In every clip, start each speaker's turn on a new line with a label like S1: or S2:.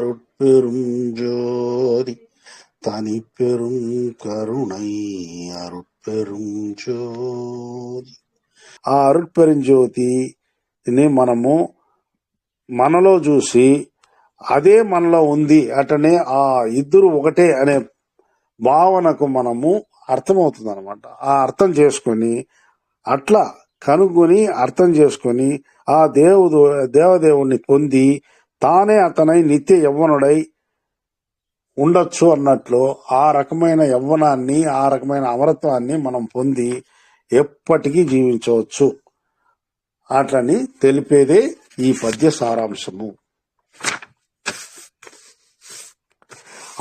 S1: அருட்பெரும் ஜோதி தனிப்பெரும் கருணை అరుట్పెரும் జ్యోతి. ఆ అరుట్పెரும் జ్యోతిని మనము మనలో చూసి అదే మనలో ఉంది అటనే ఆ ఇద్దరు ఒకటే అనే భావనకు మనము అర్థమవుతుంది అనమాట. ఆ అర్థం చేసుకొని అట్లా కనుగొని అర్థం చేసుకొని ఆ దేవదేవుణ్ణి పొంది తానే అతనై నిత్య యవ్వనుడై ఉండొచ్చు అన్నట్లు ఆ రకమైన యవ్వనాన్ని ఆ రకమైన అమరత్వాన్ని మనం పొంది ఎప్పటికీ జీవించవచ్చు అట్లని తెలిపేదే ఈ పద్య సారాంశము.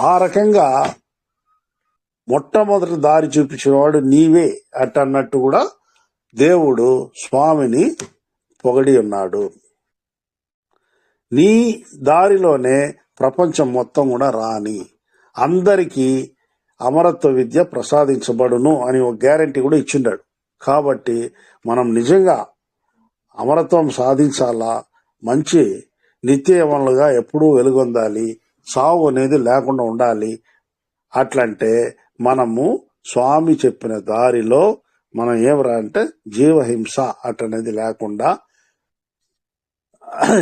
S1: ఆ రకంగా మొట్టమొదటి దారి చూపించిన వాడు నీవే అన్నట్టు కూడా దేవుడు స్వామిని పొగడి ఉన్నాడు. నీ దారిలోనే ప్రపంచం మొత్తం కూడా రాని అందరికీ అమరత్వ విద్య ప్రసాదించబడును అని ఒక గ్యారంటీ కూడా ఇచ్చిండాడు. కాబట్టి మనం నిజంగా అమరత్వం సాధించాలా, మంచి నిత్య యవ్వనులుగా ఎప్పుడూ వెలుగొందాలి, సావు అనేది లేకుండా ఉండాలి. అట్లంటే మనము స్వామి చెప్పిన దారిలో మనం ఏమరా అంటే జీవహింస అటనేది లేకుండా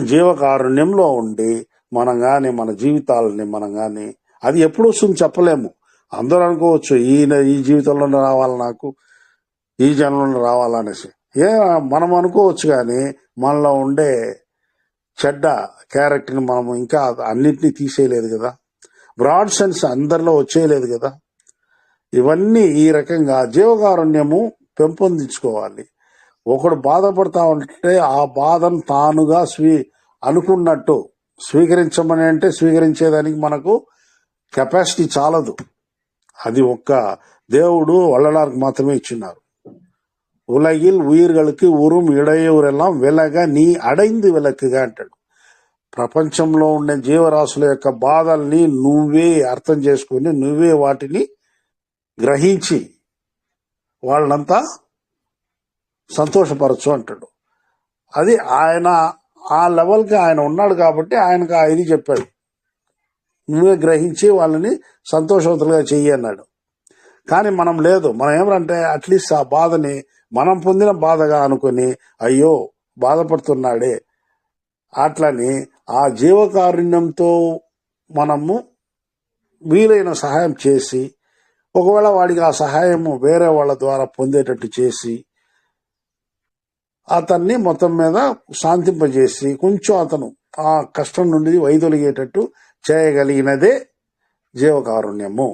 S1: జీవకారుణ్యంలో ఉండి మనం గాని మన జీవితాలని మనం గాని అది ఎప్పుడు వస్తుంది చెప్పలేము. అందరూ అనుకోవచ్చు ఈ జీవితంలో రావాలి, నాకు ఈ జన్మలో రావాలనేసి మనం అనుకోవచ్చు. కానీ మనలో ఉండే చెడ్డ క్యారెక్టర్ని మనం ఇంకా అన్నిటినీ తీసేయలేదు కదా, బ్రాడ్ సెన్స్ అందరిలో వచ్చేయలేదు కదా. ఇవన్నీ ఈ రకంగా జీవకారుణ్యము పెంపొందించుకోవాలి. ఒకడు బాధపడతా ఉంటే ఆ బాధను తానుగా అనుకున్నట్టు స్వీకరించమని అంటే స్వీకరించేదానికి మనకు కెపాసిటీ చాలదు. అది ఒక్క దేవుడు వల్లలాർക്ക് మాత్రమే ఇచ్చినారు. ఉలగిల్ ఉయిர்களுக்கு ఉరుం ఇడయూరెల్లాం వెలగా నీ అడైంది వెలక్కుగా అంటాడు. ప్రపంచంలో ఉండే జీవరాశుల యొక్క బాధల్ని నువ్వే అర్థం చేసుకుని నువ్వే వాటిని గ్రహించి వాళ్ళంతా సంతోషపరచు అంటాడు. అది ఆయన ఆ లెవెల్కి ఆయన ఉన్నాడు కాబట్టి ఆయనకు ఇది చెప్పాడు, నువ్వే గ్రహించి వాళ్ళని సంతోషవంతులుగా చెయ్యి అన్నాడు. కానీ మనం లేదు, మనం ఏమంటే అట్లీస్ట్ ఆ బాధని మనం పొందిన బాధగా అనుకుని అయ్యో బాధపడుతున్నాడే అట్లని ఆ జీవకారుణ్యంతో మనము వీలైన సహాయం చేసి, ఒకవేళ వాడికి ఆ సహాయము వేరే వాళ్ళ ద్వారా పొందేటట్టు చేసి అతన్ని మొత్తం మీద శాంతింపజేసి కొంచెం అతను ఆ కష్టం నుండి వైదొలిగేటట్టు చేయగలిగినదే జీవకారుణ్యము.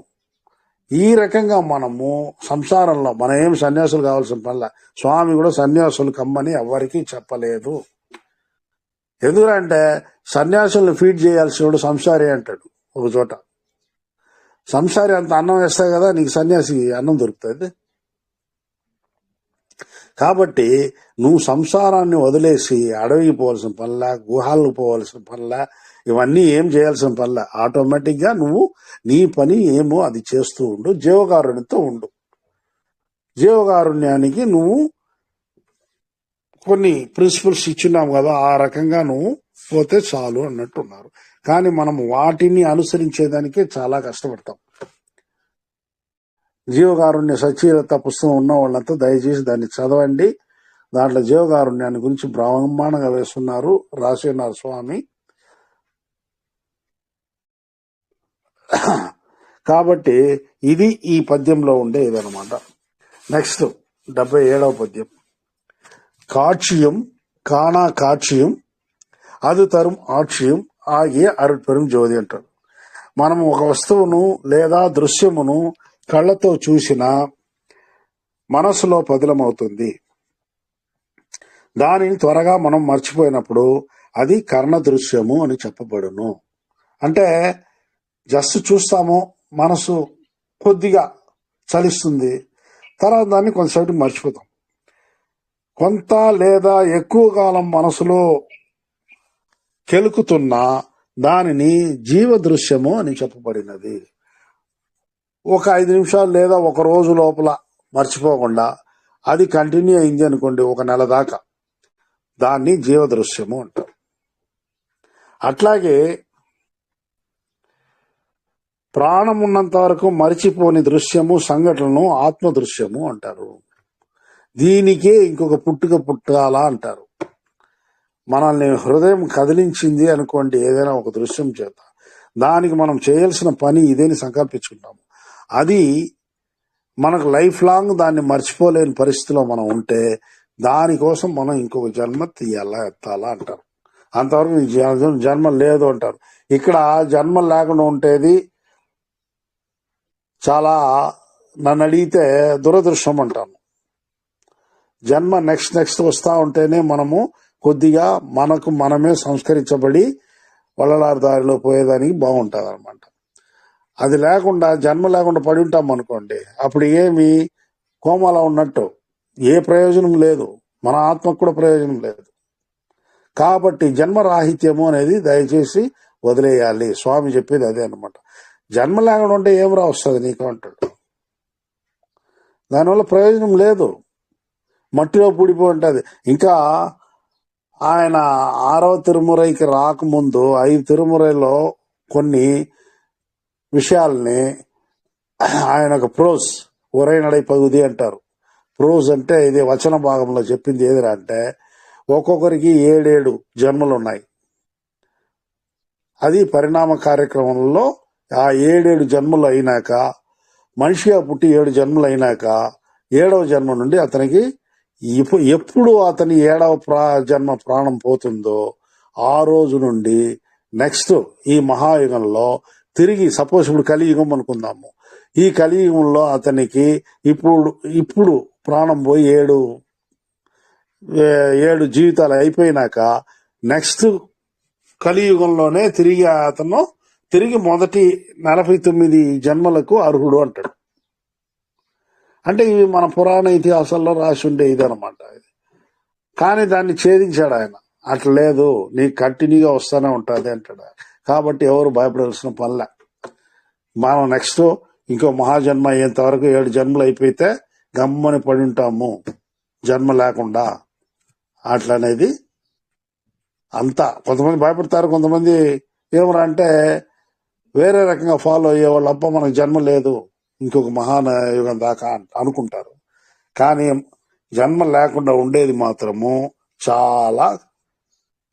S1: ఈ రకంగా మనము సంసారంలో మనం ఏం సన్యాసులు కావాల్సిన పనిలా. స్వామి కూడా సన్యాసులు కమ్మని ఎవరికీ చెప్పలేదు. ఎందుకంటే సన్యాసులను ఫీడ్ చేయాల్సిన సంసారి అంటాడు ఒక చోట. సంసారి అంత అన్నం వేస్తాయి కదా, నీకు సన్యాసి అన్నం దొరుకుతుంది. కాబట్టి నువ్వు సంసారాన్ని వదిలేసి అడవికి పోవాల్సిన పనిలా, గుహాలకు పోవాల్సిన పనిలా, ఇవన్నీ ఏం చేయాల్సిన పనిలా. ఆటోమేటిక్గా నువ్వు నీ పని ఏమో అది చేస్తూ ఉండు, జీవకారుణ్యంతో ఉండు. జీవకారుణ్యానికి నువ్వు కొన్ని ప్రిన్సిపల్స్ ఇచ్చున్నాం కదా, ఆ రకంగా నువ్వు పోతే చాలు అన్నట్టున్నారు. కానీ మనం వాటిని అనుసరించేదానికే చాలా కష్టపడతాం. జీవకారుణ్య సచీలత పుస్తకం ఉన్న వాళ్ళంతా దయచేసి దాన్ని చదవండి. దాంట్లో జీవకారుణ్యాన్ని గురించి బ్రహ్మాండంగా వేస్తున్నారు, రాసి ఉన్నారు స్వామి. కాబట్టి ఇది ఈ పద్యంలో ఉండే ఇదనమాట. నెక్స్ట్ 77వ పద్యం. காட்சியும் காணா కాட்சியும் అది తరం ఆక్ష్యం ఆగే అరుట్పెரும் జ్యోతి అంటారు. మనం ఒక వస్తువును లేదా దృశ్యమును కళ్ళతో చూసినా మనసులో పదిలమవుతుంది. దానిని త్వరగా మనం మర్చిపోయినప్పుడు అది కర్ణ దృశ్యము అని చెప్పబడును. అంటే జస్ట్ చూస్తాము, మనసు కొద్దిగా చలిస్తుంది, తర్వాత దాన్ని కొంతసేపు మర్చిపోతాం. కొంత లేదా ఎక్కువ కాలం మనసులో కెలుకుతున్న దానిని జీవ దృశ్యము అని చెప్పబడినది. ఒక 5 నిమిషాలు లేదా ఒక రోజు లోపల మర్చిపోకుండా అది కంటిన్యూ అయింది అనుకోండి, ఒక నెల దాకా, దాన్ని జీవ దృశ్యము అంటారు. అట్లాగే ప్రాణం ఉన్నంత వరకు మరిచిపోని దృశ్యము సంఘటనను ఆత్మ దృశ్యము అంటారు. దీనికే ఇంకొక పుట్టుక పుట్టాలా అంటారు. మనల్ని హృదయం కదిలించింది అనుకోండి ఏదైనా ఒక దృశ్యం చేత, దానికి మనం చేయాల్సిన పని ఇదేని సంకల్పించుకుంటాము. అది మనకు లైఫ్ లాంగ్ దాన్ని మర్చిపోలేని పరిస్థితిలో మనం ఉంటే దానికోసం మనం ఇంకొక జన్మ తీయాలా ఎత్తాలా అంటారు. అంతవరకు జన్మ లేదు అంటారు. ఇక్కడ జన్మ లేకుండా ఉంటేది చాలా, నన్ను అడిగితే దురదృష్టం అంటాను. జన్మ నెక్స్ట్ వస్తా ఉంటేనే మనము కొద్దిగా మనకు మనమే సంస్కరించబడి వల్లలారి దారిలో పోయేదానికి బాగుంటుంది అనమాట. అది లేకుండా జన్మ లేకుండా పడి ఉంటాం అనుకోండి, అప్పుడు ఏమి కోమాలో ఉన్నట్టు, ఏ ప్రయోజనం లేదు, మన ఆత్మకు కూడా ప్రయోజనం లేదు. కాబట్టి జన్మరాహిత్యము అనేది దయచేసి వదిలేయాలి. స్వామి చెప్పేది అదే అనమాట. జన్మ లేకుండా ఉంటే ఏం రా వస్తుంది నీకు అంటాడు. దానివల్ల ప్రయోజనం లేదు, మట్టిలో పూడిపోయి ఉంటుంది. ఇంకా ఆయన 6వ తిరుమురైకి రాకముందు 5 తిరుమురైలో కొన్ని విషయాల్ని ఆయన ఒక ప్రోజ్ ఉరైనడై పగుది అంటారు. ప్రోజ్ అంటే ఇది వచన భాగంలో చెప్పింది ఏదిరా అంటే, ఒక్కొక్కరికి 7 జన్మలు ఉన్నాయి. అది పరిణామ కార్యక్రమంలో ఆ 7 జన్మలు అయినాక, మనిషిగా పుట్టి 7 జన్మలు అయినాక 7వ జన్మ నుండి అతనికి ఎప్పుడు అతని 7వ జన్మ ప్రాణం పోతుందో ఆ రోజు నుండి నెక్స్ట్ ఈ మహాయుగంలో తిరిగి, సపోజ్ ఇప్పుడు కలియుగం అనుకుందాము, ఈ కలియుగంలో అతనికి ఇప్పుడు ప్రాణం పోయి 7 జీవితాలు అయిపోయినాక నెక్స్ట్ కలియుగంలోనే తిరిగి మొదటి 49 జన్మలకు అర్హుడు అంటాడు. అంటే ఇవి మన పురాణ ఇతిహాసాల్లో రాసి ఉండే ఇదనమాట. కానీ దాన్ని ఛేదించాడు ఆయన. అట్లా లేదు, నీకు కంటిన్యూగా వస్తూనే ఉంటుంది అంటాడు. కాబట్టి ఎవరు భయపడాల్సిన పనిలే. మనం నెక్స్ట్ ఇంకో మహాజన్మ అయ్యేంత వరకు 7 జన్మలు అయిపోతే గమ్మని పడి ఉంటాము జన్మ లేకుండా. అట్లా అనేది అంతా కొంతమంది భయపడతారు, కొంతమంది ఏమరా అంటే వేరే రకంగా ఫాలో అయ్యేవాళ్ళు, అబ్బా మనకు జన్మ లేదు ఇంకొక మహాయుగం దాకా అనుకుంటారు. కానీ జన్మ లేకుండా ఉండేది మాత్రము చాలా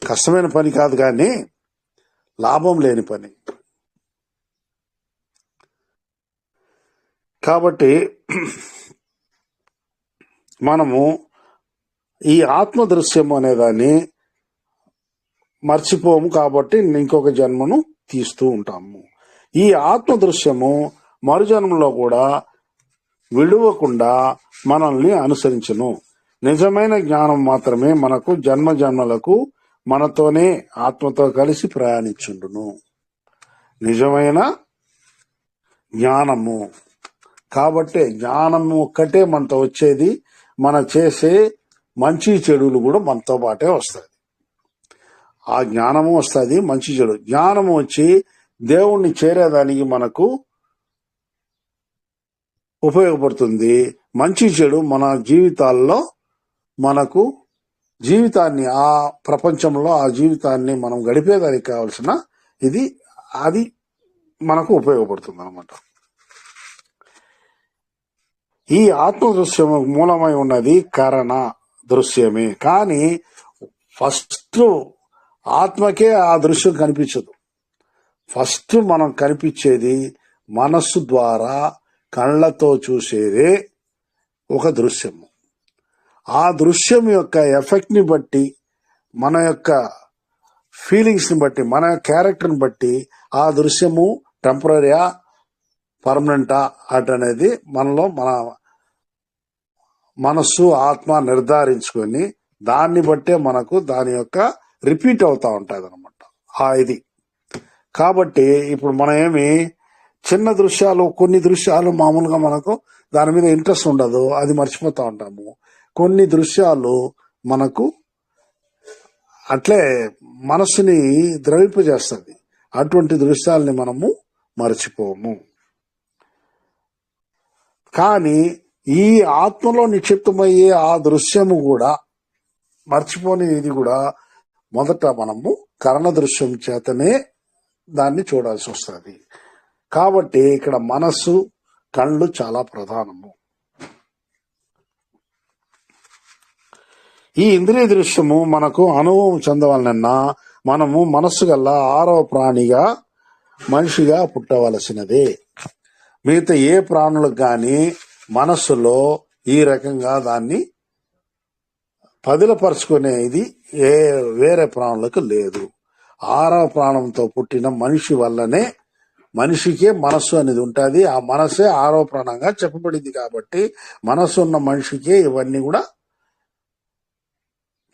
S1: కష్టమైన పని కాదు, కానీ లాభం లేని పని. కాబట్టి మనము ఈ ఆత్మ దృశ్యం అనేదాన్ని మర్చిపోము, కాబట్టి ఇంకొక జన్మను తీస్తూ ఉంటాము. ఈ ఆత్మ దృశ్యము మరుజన్మలో కూడా విడువకుండా మనల్ని అనుసరించును. నిజమైన జ్ఞానం మాత్రమే మనకు జన్మలకు మనతోనే ఆత్మతో కలిసి ప్రయాణించుండును. నిజమైన జ్ఞానము. కాబట్టి జ్ఞానము ఒక్కటే మనతో వచ్చేది. మన చేసే మంచి చెడులు కూడా మనతో పాటే వస్తుంది. ఆ జ్ఞానము వస్తుంది, మంచి చెడు. జ్ఞానము వచ్చి దేవుణ్ణి చేరేదానికి మనకు ఉపయోగపడుతుంది. మంచి చెడు మన జీవితాల్లో మనకు జీవితాన్ని, ఆ ప్రపంచంలో ఆ జీవితాన్ని మనం గడిపేదానికి కావాల్సిన అది మనకు ఉపయోగపడుతుంది అనమాట. ఈ ఆత్మ దృశ్యము మూలమై ఉన్నది కరణ దృశ్యమే. కానీ ఫస్ట్ ఆత్మకే ఆ దృశ్యం కనిపించదు. ఫస్ట్ మనం కనిపించేది మనస్సు ద్వారా కళ్ళతో చూసేదే ఒక దృశ్యము. ఆ దృశ్యం యొక్క ఎఫెక్ట్ ని బట్టి, మన యొక్క ఫీలింగ్స్ ని బట్టి, మన క్యారెక్టర్ని బట్టి ఆ దృశ్యము టెంపరీయా పర్మనెంటా అనేది మనలో మన మనస్సు ఆత్మ నిర్ధారించుకొని దాన్ని బట్టే మనకు దాని యొక్క రిపీట్ అవుతా ఉంటుంది అనమాట. ఇది కాబట్టి ఇప్పుడు మనం ఏమి చిన్న దృశ్యాలు, కొన్ని దృశ్యాలు మామూలుగా మనకు దాని మీద ఇంట్రెస్ట్ ఉండదు, అది మర్చిపోతూ ఉంటాము. కొన్ని దృశ్యాలు మనకు అట్లే మనస్సుని ద్రవింపజేస్తుంది. అటువంటి దృశ్యాలని మనము మర్చిపోము. కానీ ఈ ఆత్మలో నిక్షిప్తమయ్యే ఆ దృశ్యము కూడా మర్చిపోని ఇది కూడా మొదట మనము కరణ దృశ్యం చేతనే దాన్ని చూడాల్సి వస్తుంది. కాబట్టి ఇక్కడ మనస్సు, కళ్ళు చాలా ప్రధానము. ఈ ఇంద్రియ దృశ్యము మనకు అనుభవం చెందవలనన్నా మనము మనస్సు గల 6వ ప్రాణిగా, మనిషిగా పుట్టవలసినదే. మిగతా ఏ ప్రాణులకు గాని మనస్సులో ఈ రకంగా దాన్ని పదిలపరుచుకునేది వేరే ప్రాణులకు లేదు. 6వ ప్రాణంతో పుట్టిన మనిషి వల్లనే మనిషికే మనస్సు అనేది ఉంటుంది. ఆ మనస్సే 6వ ప్రాణంగా చెప్పబడింది. కాబట్టి మనస్సు ఉన్న మనిషికే ఇవన్నీ కూడా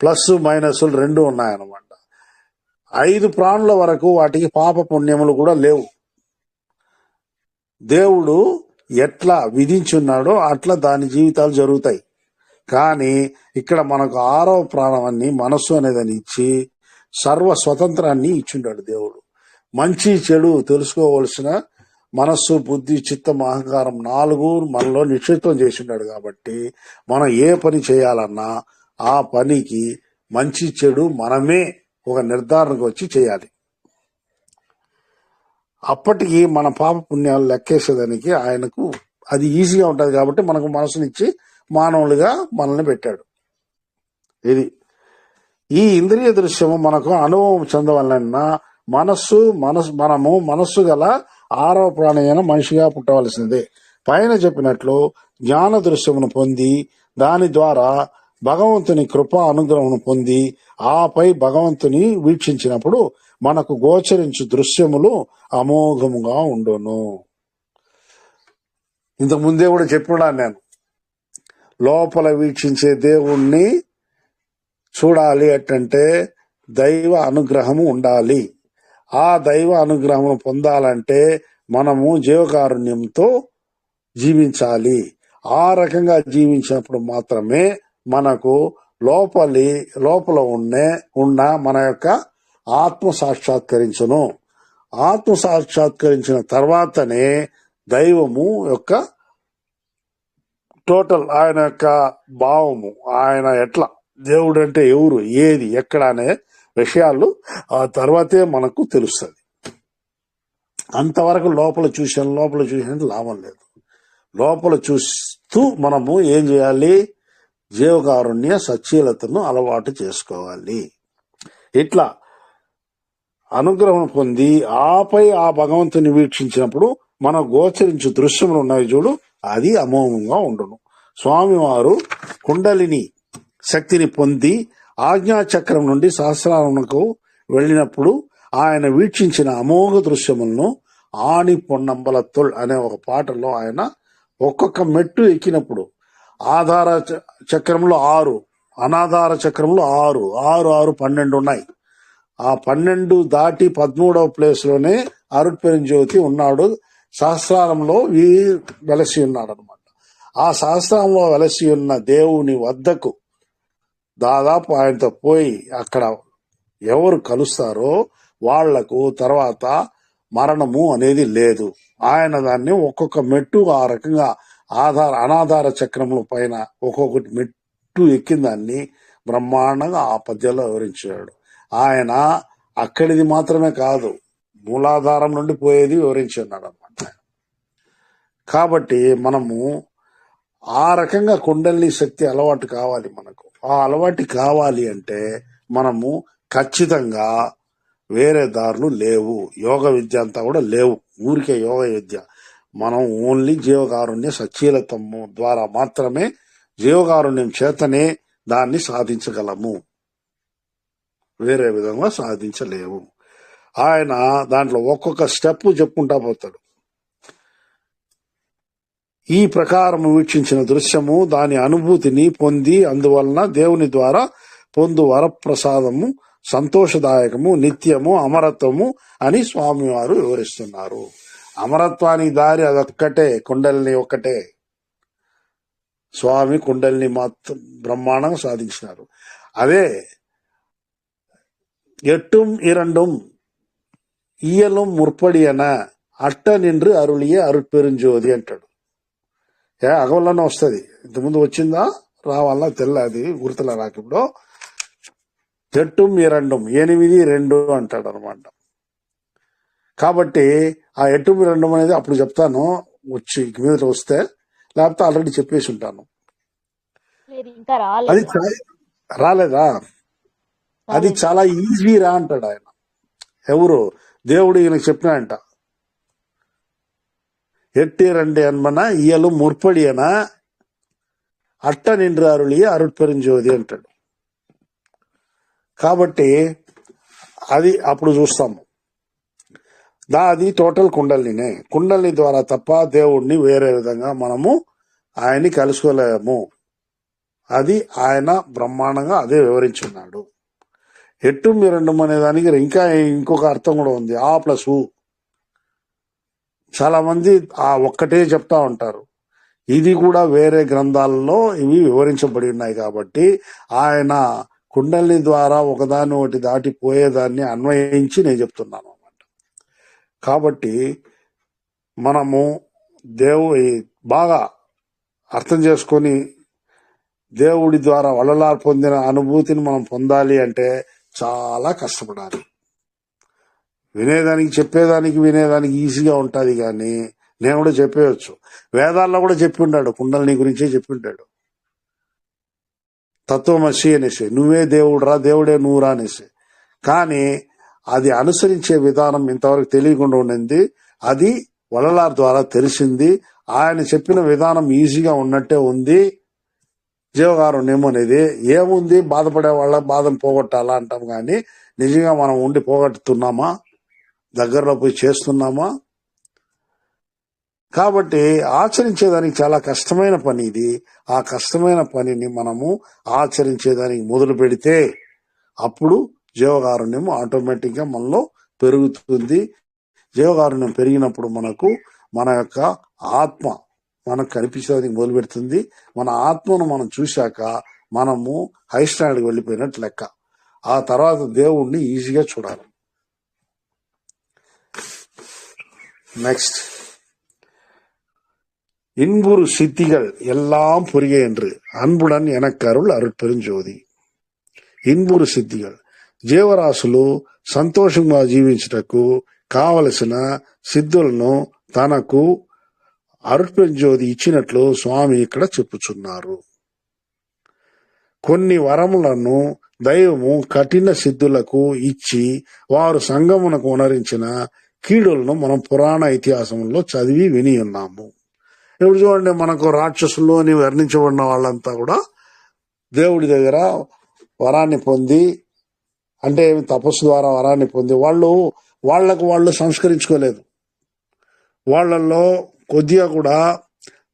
S1: ప్లస్ మైనస్లు 2 ఉన్నాయన్నమాట. 5 ప్రాణుల వరకు వాటికి పాప పుణ్యములు కూడా లేవు. దేవుడు ఎట్లా విధించున్నాడో అట్లా దాని జీవితాలు జరుగుతాయి. కానీ ఇక్కడ మనకు 6వ ప్రాణాన్ని, మనస్సు అనేదని ఇచ్చి సర్వ స్వతంత్రాన్ని ఇచ్చిండాడు దేవుడు. మంచి చెడు తెలుసుకోవలసిన మనస్సు, బుద్ధి, చిత్తం, అహంకారం 4 మనలో నిక్షిప్తం చేసిండాడు. కాబట్టి మనం ఏ పని చేయాలన్నా ఆ పనికి మంచి చెడు మనమే ఒక నిర్ధారణకు వచ్చి చేయాలి. అప్పటికి మన పాప పుణ్యాలు లెక్కేసేదానికి ఆయనకు అది ఈజీగా ఉంటుంది. కాబట్టి మనకు మనసునిచ్చి మానవులుగా మనల్ని పెట్టాడు. ఇది ఈ ఇంద్రియ దృశ్యము మనకు అనుభవం చెందవలన మనము మనస్సు గల 6వ ప్రాణి మనిషిగా పుట్టవలసిందే. పైన చెప్పినట్లు జ్ఞాన దృశ్యమును పొంది దాని ద్వారా భగవంతుని కృపా అనుగ్రహమును పొంది ఆపై భగవంతుని వీక్షించినప్పుడు మనకు గోచరించు దృశ్యములు అమోఘముగా ఉండును. ఇంతకు ముందే కూడా చెప్పినాను నేను, లోపల వీక్షించే దేవుణ్ణి చూడాలి అంటే దైవ అనుగ్రహము ఉండాలి. ఆ దైవ అనుగ్రహమును పొందాలంటే మనము జీవకారుణ్యంతో జీవించాలి. ఆ రకంగా జీవించినప్పుడు మాత్రమే మనకు లోపల ఉన్న మన యొక్క ఆత్మ సాక్షాత్కరించును. ఆత్మ సాక్షాత్కరించిన తర్వాతనే దైవము యొక్క టోటల్ ఆయన యొక్క భావము, ఆయన ఎట్లా, దేవుడు అంటే ఎవరు, ఏది, ఎక్కడ అనే విషయాలు ఆ తర్వాతే మనకు తెలుస్తుంది. అంతవరకు లోపల చూసినట్టు లాభం లేదు. లోపల చూస్తూ మనము ఏం చేయాలి, జీవకారుణ్య సచ్చీలతను అలవాటు చేసుకోవాలి. ఇట్లా అనుగ్రహం పొంది ఆపై ఆ భగవంతుని వీక్షించినప్పుడు మన గోచరించు దృశ్యములు ఉన్నాయి చూడు, అది అమోఘంగా ఉండును. స్వామివారు కుండలిని శక్తిని పొంది ఆజ్ఞాచక్రం నుండి సహస్రారమునకు వెళ్ళినప్పుడు ఆయన వీక్షించిన అమోఘ దృశ్యములను ఆని పొన్నంబలత్తుల్ అనే ఒక పాటలో ఆయన ఒక్కొక్క మెట్టు ఎక్కినప్పుడు ఆధార చక్రంలో 6, అనాధార చక్రంలో 6, 6, 12 ఉన్నాయి. ఆ 12 దాటి 13వ ప్లేస్ లోనే అరుట్పెరుంజ్యోతి ఉన్నాడు. సహస్రారంలో వెలసి ఉన్నాడు అనమాట. ఆ సహస్రంలో వెలసి ఉన్న దేవుని వద్దకు దాదాపు ఆయనతో పోయి అక్కడ ఎవరు కలుస్తారో వాళ్లకు తర్వాత మరణము అనేది లేదు. ఆయన దాన్ని ఒక్కొక్క మెట్టు ఆ రకంగా అనాధార చక్రముల పైన ఒక్కొక్కటి మెట్టు ఎక్కిన దాన్ని బ్రహ్మాండంగా ఆ పద్యంలో వివరించాడు. ఆయన అక్కడిది మాత్రమే కాదు, మూలాధారం నుండి పోయేది వివరించి ఉన్నాడు అనమాట. కాబట్టి మనము ఆ రకంగా కుండలిని శక్తి అలవాటు కావాలి. మనకు ఆ అలవాటు కావాలి అంటే మనము ఖచ్చితంగా వేరే దారులు లేవు. యోగ విద్య అంతా కూడా లేవు, ఊరికే యోగ విద్య. మనం ఓన్లీ జీవకారుణ్య సచ్చీలతము ద్వారా మాత్రమే, జీవకారుణ్యం చేతనే దాన్ని సాధించగలము. వేరే విధంగా సాధించలేవు. ఆయన దాంట్లో ఒక్కొక్క స్టెప్ చెప్పుకుంటా పోతాడు. ఈ ప్రకారం వీక్షించిన దృశ్యము దాని అనుభూతిని పొంది అందువలన దేవుని ద్వారా పొందు వరప్రసాదము సంతోషదాయకము, నిత్యము, అమరత్వము అని స్వామివారు వివరిస్తున్నారు. అమరత్వానికి దారి అదొక్కటే, కుండలిని ఒక్కటే. స్వామి కుండలిని మాత్రం బ్రహ్మాండంగా సాధించినారు. అదే எட்டும் இரண்டும் ఇయ్యలం ముర్పడియన అట్ట నిండ్రు అరుళియే అరుట్పెరుంజ్యోతి అంటాడు. అగవల్లోనే వస్తుంది. ఇంతకుముందు వచ్చిందా రావాలా తెల్లది గుర్తులా నాకు. ఇప్పుడు ఎట్tum இரண்டும் 8, 2 అంటాడు అనమాట. కాబట్టి ఆ ఎట్టు రెండం అనేది అప్పుడు చెప్తాను, వచ్చి మీద వస్తే, లేకపోతే ఆల్రెడీ చెప్పేసి ఉంటాను.
S2: ఇంకా
S1: అది రాలేదా? అది చాలా ఈజీ రా అంటాడు ఆయన. ఎవరు? దేవుడు ఈయనకు చెప్పినాయంట. ఎట్టి రండి అన్మన ఇయలు ముర్పడియన అట్ట నిండ్రారుళి అరుట్పెరింజోది అంటాడు. కాబట్టి అది అప్పుడు చూస్తాము. అది టోటల్ కుండలినే. కుండలిని ద్వారా తప్ప దేవుడిని వేరే విధంగా మనము ఆయన్ని కలుసుకోలేము. అది ఆయన బ్రహ్మాండంగా అదే వివరించున్నాడు. ఎట్టు మీరండం అనే దానికి ఇంకా ఇంకొక అర్థం కూడా ఉంది. ఆ ప్లస్ ఊ. చాలా మంది ఆ ఒక్కటే చెప్తా ఉంటారు. ఇది కూడా వేరే గ్రంథాలలో ఇవి వివరించబడి ఉన్నాయి. కాబట్టి ఆయన కుండలిని ద్వారా ఒకదాన్ని ఒకటి దాటిపోయేదాన్ని అన్వయించి నేను చెప్తున్నాను అన్నమాట. కాబట్టి మనము బాగా అర్థం చేసుకొని దేవుడి ద్వారా వలలార్ పొందిన అనుభూతిని మనం పొందాలి అంటే చాలా కష్టపడాలి. వినేదానికి ఈజీగా ఉంటుంది. కానీ నేను కూడా చెప్పేయచ్చు. వేదాల్లో కూడా చెప్పి ఉంటాడు, కుండలిని గురించే చెప్పి ఉంటాడు. తత్వమసి అనేసి, నువ్వే దేవుడు రా, దేవుడే నువ్వురా అనేసి. కానీ అది అనుసరించే విధానం ఇంతవరకు తెలియకుండా ఉండింది. అది వలలార్ ద్వారా తెలిసింది. ఆయన చెప్పిన విధానం ఈజీగా ఉన్నట్టే ఉంది. జీవకారుణ్యం అనేది ఏముంది, బాధపడే వాళ్ళ బాధను పోగొట్టాలా అంటాం. కానీ నిజంగా మనం ఉండి పోగొట్టుతున్నామా? దగ్గరలో పోయి చేస్తున్నామా? కాబట్టి ఆచరించేదానికి చాలా కష్టమైన పని ఇది. ఆ కష్టమైన పనిని మనము ఆచరించేదానికి మొదలు పెడితే అప్పుడు జీవకారుణ్యం ఆటోమేటిక్ గా మనలో పెరుగుతుంది. జీవకారుణ్యం పెరిగినప్పుడు మనకు మన యొక్క ఆత్మ మనకు కనిపించడానికి మొదలు పెడుతుంది. మన ఆత్మను మనం చూశాక మనము హై స్టాండర్డ్కి వెళ్ళిపోయినట్టు లెక్క. ఆ తర్వాత దేవుణ్ణి ఈజీగా చూడాలి. నెక్స్ట్, இன்புறு சித்திகள் எல்லாம் புரிய என்று அன்புடன் எனக்கருள் అరుట్పెరింజోది. ఇన్బురు సిద్ధిகள், జీవరాశులు సంతోషంగా జీవించుటకు కావలసిన సిద్ధులను తనకు అరుట్పెరింజోది ఇచ్చినట్లు స్వామి ఇక్కడ చెప్పుచున్నారు. కొన్ని వరములను దైవము కఠిన సిద్ధులకు ఇచ్చి వారు సంగమునకు ఉనరించిన కీడులను మనం పురాణ ఇతిహాసంలో చదివి విని ఉన్నాము. ఇప్పుడు చూడండి, మనకు రాక్షసులు అని వర్ణించబడిన వాళ్ళంతా కూడా దేవుడి దగ్గర వరాన్ని పొంది, అంటే తపస్సు ద్వారా వరాన్ని పొంది వాళ్ళు సంస్కరించుకోలేదు. వాళ్ళల్లో కొద్దిగా కూడా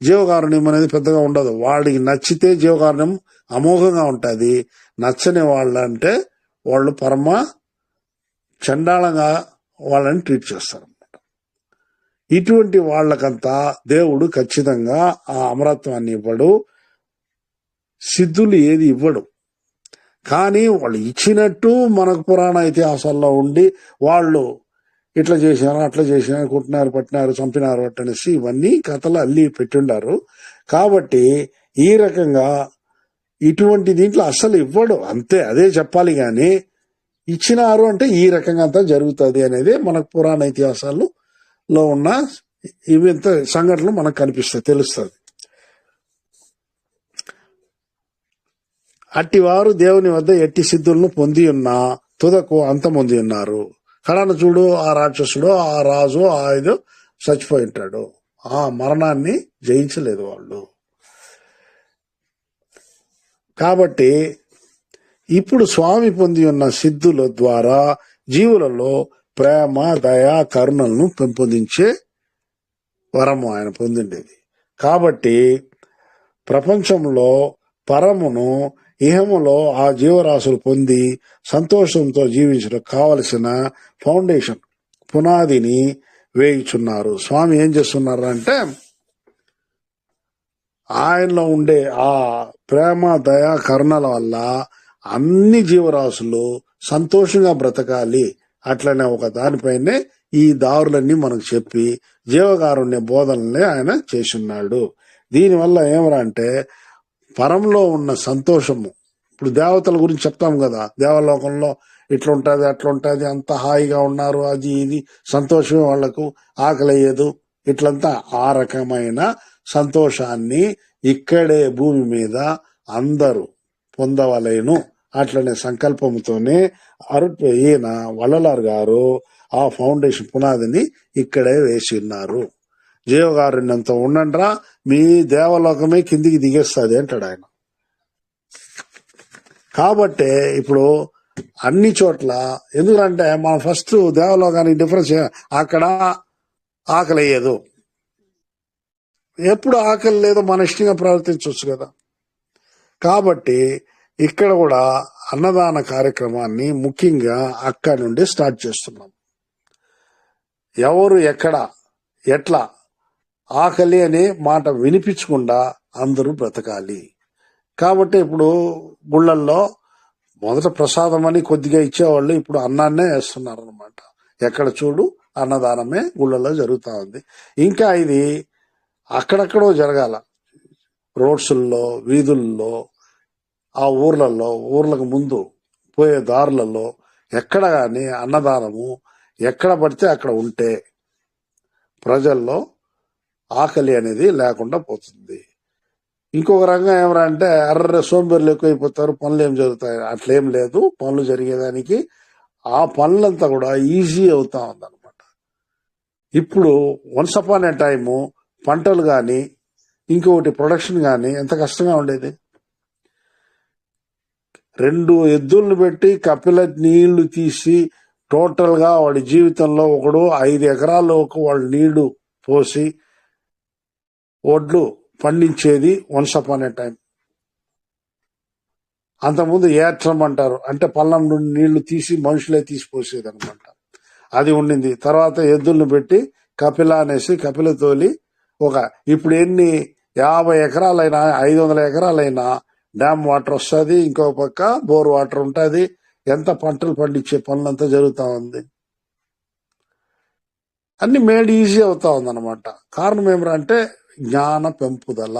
S1: జీవకారుణ్యం అనేది పెద్దగా ఉండదు. వాడికి నచ్చితే జీవకారుణ్యం అమోఘంగా ఉంటుంది. నచ్చని వాళ్ళంటే వాళ్ళు పరమ చండాలంగా వాళ్ళని ట్రీట్ చేస్తారు. ఇటువంటి వాళ్ళకంతా దేవుడు ఖచ్చితంగా ఆ అమరత్వాన్ని ఇవ్వడు, సిద్ధులు ఏది ఇవ్వడు. కానీ వాళ్ళు ఇచ్చినట్టు మనకు పురాణ ఇతిహాసాల్లో ఉండి వాళ్ళు ఇట్లా చేసినారు, అట్లా చేసినారు, కుట్టినారు, పట్టినారు, చంపినారు అనేసి ఇవన్నీ కథలు అల్లి పెట్టుండారు. కాబట్టి ఈ రకంగా ఇటువంటి దీంట్లో అస్సలు ఇవ్వడు, అంతే. అదే చెప్పాలి. కానీ ఇచ్చినారు అంటే ఈ రకంగా అంతా జరుగుతుంది అనేది మనకు పురాణ ఇతిహాసాల్లో ఉన్న ఇవింత సంఘటనలు మనకు కనిపిస్తాయి, తెలుస్తుంది. అట్టివారు దేవుని వద్ద ఎట్టి సిద్ధులను పొంది ఉన్నా తుదకు అంతమొంది ఉన్నారు. కడన చూడు, ఆ రాక్షసుడు, ఆ రాజు, ఆ ఇది చచ్చిపోయి ఉంటాడు. ఆ మరణాన్ని జయించలేదు వాళ్ళు. కాబట్టి ఇప్పుడు స్వామి పొంది ఉన్న సిద్ధుల ద్వారా జీవులలో ప్రేమ, దయ, కరుణలను పెంపొందించే వరము ఆయన పొందిండేది. కాబట్టి ప్రపంచంలో పరమును, ఇహములో ఆ జీవరాశులు పొంది సంతోషంతో జీవించడం కావలసిన ఫౌండేషన్, పునాదిని వేయిచున్నారు. స్వామి ఏం చేస్తున్నారు అంటే ఆయనలో ఉండే ఆ ప్రేమ, దయ, కరుణల వల్ల అన్ని జీవరాశులు సంతోషంగా బ్రతకాలి. అట్లనే ఒక దానిపైనే ఈ దారులన్నీ మనకు చెప్పి జీవకారుణ్య బోధనలే ఆయన చేస్తున్నాడు. దీనివల్ల ఏమరా అంటే పరంలో ఉన్న సంతోషము. ఇప్పుడు దేవతల గురించి చెప్తాం కదా, దేవలోకంలో ఇట్లుంటది అట్లుంటది, అంత హాయిగా ఉన్నారు, అది ఇది సంతోషమే, వాళ్లకు ఆకలి అయ్యేదు, ఇట్లంతా ఆ రకమైన సంతోషాన్ని ఇక్కడే భూమి మీద అందరూ పొందవలేను అట్లనే సంకల్పంతోనే ఈయన వల్లలార్ గారు ఆ ఫౌండేషన్ పునాదిని ఇక్కడే వేసి ఉన్నారు. జీవకారుణ్యంతో ఉండండిరా, మీ దేవలోకమే కిందికి దిగేస్తుంది అంటాడు ఆయన. కాబట్టి ఇప్పుడు అన్ని చోట్ల ఎందుకంటే మనం ఫస్ట్ దేవలోకానికి డిఫరెన్స్ అక్కడ ఆకలి అయ్యేదు, ఎప్పుడు ఆకలి లేదో మన ఇష్టంగా ప్రవర్తించవచ్చు కదా. కాబట్టి ఇక్కడ కూడా అన్నదాన కార్యక్రమాన్ని ముఖ్యంగా అక్కడి నుండి స్టార్ట్ చేస్తున్నాం. ఎవరు ఎక్కడ ఎట్లా ఆకలి అనే మాట వినిపించకుండా అందరూ బ్రతకాలి. కాబట్టి ఇప్పుడు గుళ్ళల్లో మొదట ప్రసాదం అని కొద్దిగా ఇచ్చేవాళ్ళు ఇప్పుడు అన్నాన్నే వేస్తున్నారు అనమాట. ఎక్కడ చూడు అన్నదానమే గుళ్ళల్లో జరుగుతూ ఉంది. ఇంకా ఇది అక్కడక్కడో జరగాల, రోడ్స్ల్లో, వీధుల్లో, ఆ ఊర్లకు ముందు పోయే దారులలో ఎక్కడ కానీ అన్నదానము ఎక్కడ పడితే అక్కడ ఉంటే ప్రజల్లో ఆకలి అనేది లేకుండా పోతుంది. ఇంకొక రంగం ఏమరంటే సోంబేర్లు ఎక్కువైపోతారు, పనులు ఏం జరుగుతాయి, అట్లేం లేదు. పనులు జరిగేదానికి ఆ పనులంతా కూడా ఈజీ అవుతా ఉందన్నమాట. ఇప్పుడు వన్స్ అపాన్ ఏ టైము పంటలు కానీ ఇంకొకటి ప్రొడక్షన్ కానీ ఎంత కష్టంగా ఉండేది. 2 ఎద్దులను పెట్టి కపిల నీళ్లు తీసి టోటల్ గా వాడి జీవితంలో ఒకడు 5 ఎకరాల్లోకి వాళ్ళు నీళ్లు పోసి ఒడ్లు పండించేది వన్స్ అపాన్ ఏ టైం. అంతకుముందు ఏట్రం అంటారు, అంటే పల్లం నుండి నీళ్లు తీసి మనుషులే తీసిపోసేది అనమాట. అది ఉండింది. తర్వాత ఎద్దులను పెట్టి కపిల అనేసి కపిల తోలి ఇప్పుడు ఎన్ని 50 ఎకరాలైనా 500 ఎకరాలైనా డ్యామ్ వాటర్ వస్తుంది, ఇంకో పక్క బోర్ వాటర్ ఉంటుంది. ఎంత పంటలు పండించే పనులంతా జరుగుతూ ఉంది. అన్ని మేడ్ ఈజీ అవుతా ఉంది అనమాట. కారణం ఏమిటంటే జ్ఞాన పెంపుదల.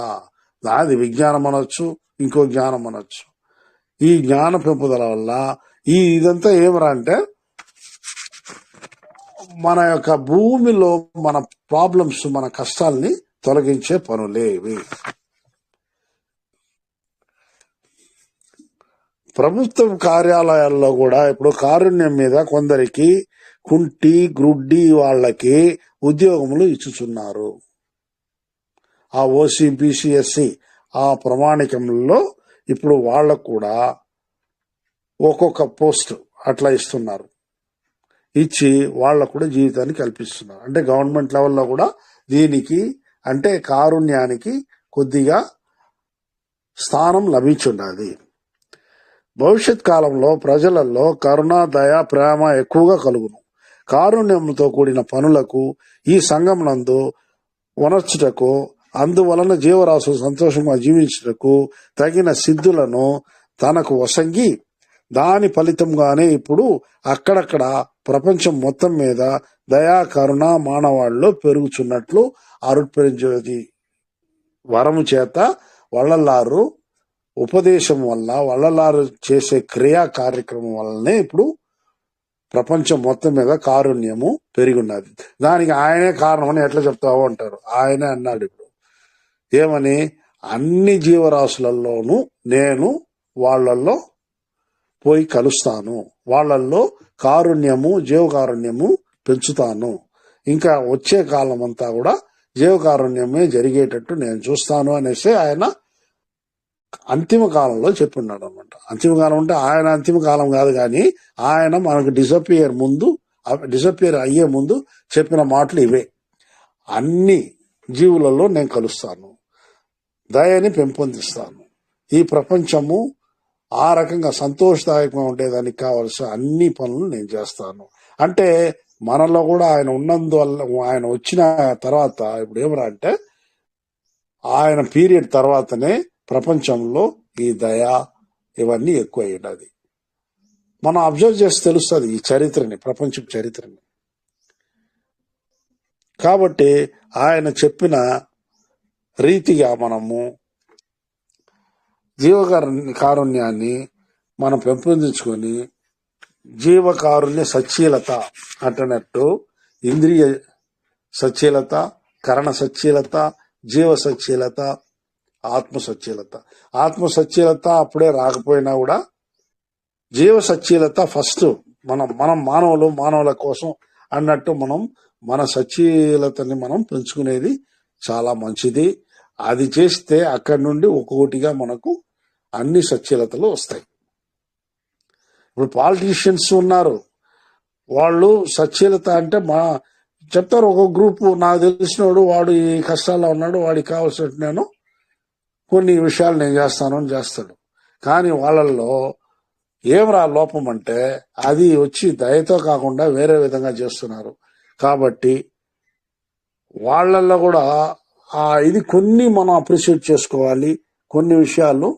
S1: అది విజ్ఞానం అనొచ్చు, ఇంకో జ్ఞానం అనొచ్చు. ఈ జ్ఞాన పెంపుదల వల్ల ఇదంతా ఏమరా అంటే మన యొక్క భూమిలో మన ప్రాబ్లమ్స్, మన కష్టాల్ని తొలగించే పనులేవి. ప్రభుత్వ కార్యాలయాల్లో కూడా ఇప్పుడు కారుణ్యం మీద కొందరికి కుంటి గ్రుడ్డి వాళ్ళకి ఉద్యోగములు ఇచ్చుచున్నారు. ఆ ఓసీ బీసీ ఎస్సీ ఆ ప్రమాణికంలో ఇప్పుడు వాళ్ళకు కూడా ఒక్కొక్క పోస్ట్ అట్లా ఇస్తున్నారు. ఇచ్చి వాళ్ళకు కూడా జీవితాన్ని కల్పిస్తున్నారు. అంటే గవర్నమెంట్ లెవెల్లో కూడా దీనికి అంటే కారుణ్యానికి కొద్దిగా స్థానం లభించుండాలి. భవిష్యత్ కాలంలో ప్రజలలో కరుణ, దయ, ప్రేమ ఎక్కువగా కలుగును. కారుణ్యంతో కూడిన పనులకు ఈ సంఘమునందు వనర్చుటకు, అందువలన జీవరాశులు సంతోషంగా జీవించుటకు తగిన సిద్ధులను తనకు వసంగి దాని ఫలితంగానే ఇప్పుడు అక్కడక్కడ ప్రపంచం మొత్తం మీద దయా కరుణ మానవాళ్ళలో పెరుగుచున్నట్లు అరుట్పరించేది వరము చేత వల్లలారు ఉపదేశం వల్ల, వల్లలారు చేసే క్రియా కార్యక్రమం వల్లనే ఇప్పుడు ప్రపంచం మొత్తం మీద కారుణ్యము పెరిగిన్నది. దానికి ఆయనే కారణం అని ఎట్లా చెప్తావు అంటారు. ఆయనే అన్నాడు ఇప్పుడు ఏమని, అన్ని జీవరాశులలోనూ నేను వాళ్ళల్లో పోయి కలుస్తాను, వాళ్ళల్లో కారుణ్యము, జీవకారుణ్యము పెంచుతాను, ఇంకా వచ్చే కాలం అంతా కూడా జీవకారుణ్యమే జరిగేటట్టు నేను చూస్తాను అనేసి ఆయన అంతిమ కాలంలో చెప్పున్నాడు అనమాట. అంతిమ కాలం అంటే ఆయన అంతిమ కాలం కాదు, కానీ ఆయన మనకు డిసపియర్ అయ్యే ముందు చెప్పిన మాటలు ఇవే. అన్ని జీవులలో నేను కలుస్తాను, దయని పెంపొందిస్తాను, ఈ ప్రపంచము ఆ రకంగా సంతోషదాయకంగా ఉండేదానికి కావలసిన అన్ని పనులు నేను చేస్తాను. అంటే మనలో కూడా ఆయన ఉన్నందువల్ల, ఆయన వచ్చిన తర్వాత ఇప్పుడు ఏమరా అంటే ఆయన పీరియడ్ తర్వాతనే ప్రపంచంలో ఈ దయ ఇవన్నీ ఎక్కువ అయ్యేది. మనం అబ్జర్వ్ చేసి తెలుస్తుంది ఈ చరిత్రని, ప్రపంచ చరిత్రని. కాబట్టి ఆయన చెప్పిన రీతిగా మనము కారుణ్యాన్ని మనం పెంపొందించుకొని జీవకారుణ్య సచ్చీలత అంటున్నట్టు ఇంద్రియ సచ్చీలత, కరణ సచ్చీలత, జీవ సచ్చీలత, ఆత్మ సచ్చీలత. ఆత్మ సచ్చీలత అప్పుడే రాకపోయినా కూడా జీవ సచ్చీలత ఫస్ట్. మనం మానవుల కోసం అన్నట్టు మన సచ్చీలతని మనం పెంచుకునేది చాలా మంచిది. అది చేస్తే అక్కడి నుండి ఒక్కొక్కటిగా మనకు అన్ని సచ్చీలతలు వస్తాయి. ఇప్పుడు పాలిటీషియన్స్ ఉన్నారు, వాళ్ళు సచ్చీలత అంటే చెప్తారు. ఒక గ్రూపు నాకు తెలిసినోడు, వాడు ఈ కష్టాల్లో ఉన్నాడు, వాడికి కావాల్సినట్టు నేను కొన్ని విషయాలు నేను చేస్తాను అని చేస్తాడు. కానీ వాళ్ళల్లో ఏమరా లోపం అంటే అది వచ్చి దయతో కాకుండా వేరే విధంగా చేస్తున్నారు. కాబట్టి వాళ్ళల్లో కూడా ఇది కొన్ని మనం అప్రిషియేట్ చేసుకోవాలి. కొన్ని విషయాలు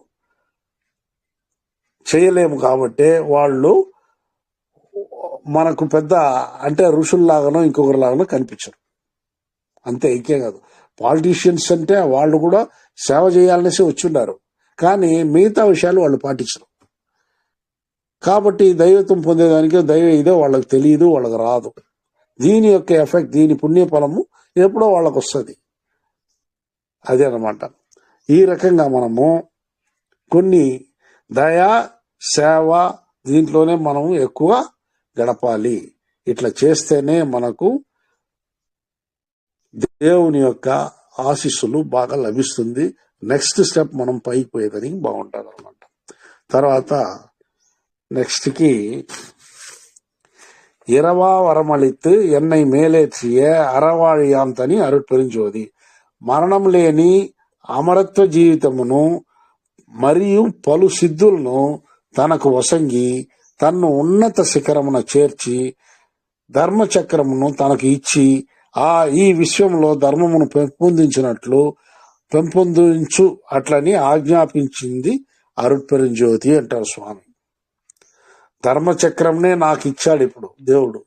S1: చేయలేము కాబట్టి వాళ్ళు మనకు పెద్ద అంటే ఋషుల్లాగానో ఇంకొకరిలాగానో కనిపించరు. అంతే, ఇంకే కాదు. పాలిటీషియన్స్ అంటే వాళ్ళు కూడా సేవ చేయాలనేసి వచ్చిన్నారు, కానీ మిగతా విషయాలు వాళ్ళు పాటించరు. కాబట్టి దైవత్వం పొందేదానికి దైవ ఇదే వాళ్ళకి తెలియదు, వాళ్ళకి రాదు. దీని యొక్క ఎఫెక్ట్, దీని పుణ్యఫలము ఎప్పుడో వాళ్ళకు వస్తుంది. అదే అన్నమాట. ఈ రకంగా మనము కొన్ని దయా సేవ దీంట్లోనే మనము ఎక్కువ గడపాలి. ఇట్లా చేస్తేనే మనకు దేవుని యొక్క ఆశీస్సులు బాగా లభిస్తుంది. నెక్స్ట్ స్టెప్ మనం పైకి పోయేదానికి బాగుంటుంది అనమాట. తర్వాత నెక్స్ట్ కి இரவா வரமளித்து என்னை மேலேற்றிய అరవాళియాంతని అరుట్పరించోది. మరణం లేని అమరత్వ జీవితమును మరియు పలు సిద్ధులను తనకు వసంగి తన్ను ఉన్నత శిఖరమున చేర్చి ధర్మచక్రమును తనకు ఇచ్చి ఈ విశ్వంలో ధర్మమును పెంపొందించు అట్లని ఆజ్ఞాపించింది అరుట్పరింజ్యోతి అంటారు స్వామి. ధర్మచక్రంనే నాకు ఇచ్చాడు ఇప్పుడు దేవుడు.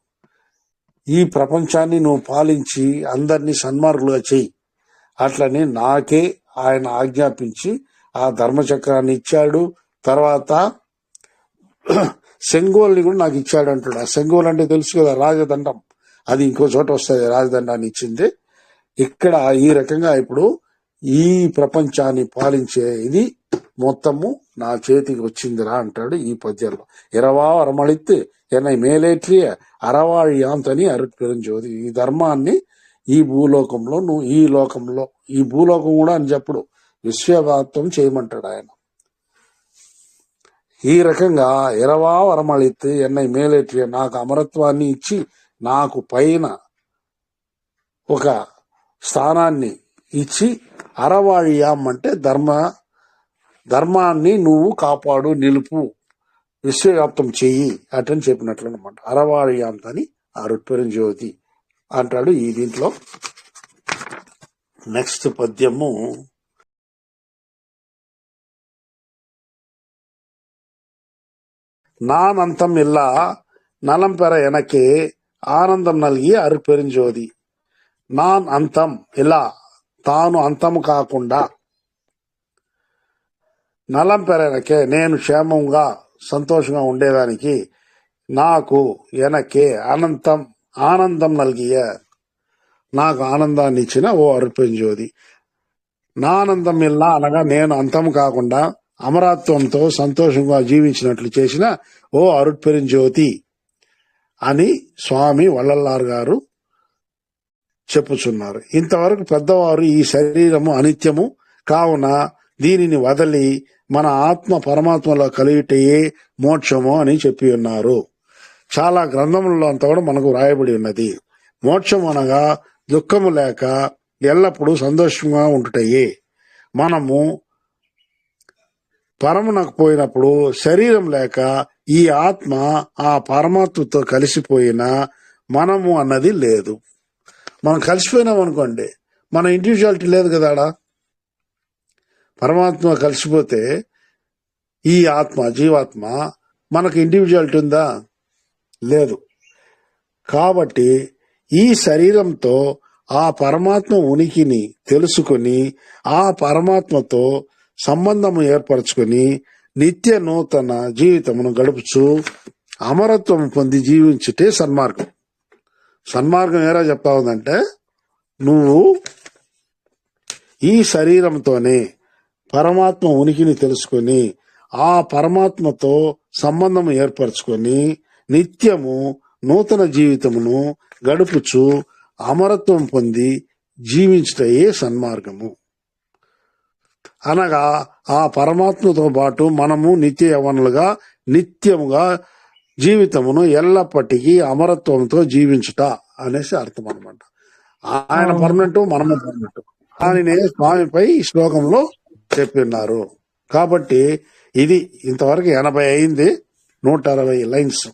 S1: ఈ ప్రపంచాన్ని నువ్వు పాలించి అందరినీ సన్మార్గులుగా చెయ్యి అట్లని నాకే ఆయన ఆజ్ఞాపించి ఆ ధర్మచక్రాన్ని ఇచ్చాడు. తర్వాత సెంగోల్ని కూడా నాకు ఇచ్చాడు అంటాడు. ఆ సెంగోల్ అంటే తెలుసు కదా, రాజదండం. అది ఇంకో చోట వస్తుంది, రాజదండాన్ని ఇచ్చింది. ఇక్కడ ఈ రకంగా ఇప్పుడు ఈ ప్రపంచాన్ని పాలించే ఇది మొత్తము నా చేతికి వచ్చిందిరా అంటాడు ఈ పద్యంలో. இரவா வரமளித்து என்னை మేలేట్రియ అరవాళియాంతని అరుట్పరించోది. ఈ ధర్మాన్ని ఈ భూలోకంలో ఈ భూలోకం కూడా అని చెప్పడు, విశ్వవ్యాప్తం చేయమంటాడు ఆయన. ఈ రకంగా இரவா வரமளித்து என்னை మేలేట్రియ, నాకు అమరత్వాన్ని ఇచ్చి నాకు పైన ఒక స్థానాన్ని ఇచ్చి అరవాళియాం అంటే ధర్మాన్ని నువ్వు కాపాడు, నిలుపు, విశ్వవ్యాప్తం చెయ్యి అటని చెప్పినట్లు అనమాట. అరవాళియాంతని అరుట్పరింజ్యోతి అంటాడు ఈ దీంట్లో. నెక్స్ట్ పద్యము నానంతం ఇల్లా నలంపెర ఎనకే ఆనందం నల్గి అరుట్పరింజ్యోతి. నాన్ అంతం ఇలా, తాను అంతము కాకుండా, నలం పెరనకే నేను క్షేమంగా సంతోషంగా ఉండేదానికి, నాకు ఎనకే ఆనందం నల్గియ నాకు ఆనందాన్ని ఇచ్చిన ఓ అరుట్పరింజ్యోతి. నా ఆనందం ఇల్లా అనగా నేను అంతం కాకుండా అమరత్వంతో సంతోషంగా జీవించినట్లు చేసిన ఓ అరుట్పరింజ్యోతి అని స్వామి వల్లలార్ గారు చెప్పుచున్నారు. ఇంతవరకు పెద్దవారు ఈ శరీరము అనిత్యము కావున దీనిని వదలి మన ఆత్మ పరమాత్మలో కలిగిటయే మోక్షము అని చెప్పి ఉన్నారు. చాలా గ్రంథములలో అంతా కూడా మనకు రాయబడి ఉన్నది. మోక్షం అనగా దుఃఖము లేక ఎల్లప్పుడూ సంతోషంగా ఉంటుటయే. మనము పరమునకు పోయినప్పుడు శరీరం లేక ఈ ఆత్మ ఆ పరమాత్మతో కలిసిపోయిన మనము అన్నది లేదు. మనం కలిసిపోయినాం అనుకోండి, మన ఇండివిజువాలిటీ లేదు కదా. పరమాత్మ కలిసిపోతే ఈ ఆత్మ జీవాత్మ మనకు ఇండివిజువాలిటీ ఉందా? లేదు. కాబట్టి ఈ శరీరంతో ఆ పరమాత్మ ఉనికిని తెలుసుకుని ఆ పరమాత్మతో సంబంధము ఏర్పరచుకుని నిత్య నూతన జీవితమును గడుపుచు అమరత్వం పొంది జీవించుటే సన్మార్గం. సన్మార్గం ఏరా చెప్తా ఉందంటే, నువ్వు ఈ శరీరంతోనే పరమాత్మ ఉనికిని తెలుసుకొని ఆ పరమాత్మతో సంబంధం ఏర్పరచుకొని నిత్యము నూతన జీవితమును గడుపుచు అమరత్వం పొంది జీవించుటయే సన్మార్గము. అనగా ఆ పరమాత్మతో పాటు మనము నిత్య యవ్వనులుగా నిత్యముగా జీవితమును ఎల్లప్పటికీ అమరత్వంతో జీవించుట అనేసి అర్థం అన్నమాట. ఆయన పర్మనెంట్, మనము పర్మనెంట్ అని స్వామిపై ఈ శ్లోకంలో చెప్పిన్నారు. కాబట్టి ఇది ఇంతవరకు 80 అయింది, 160 లైన్స్.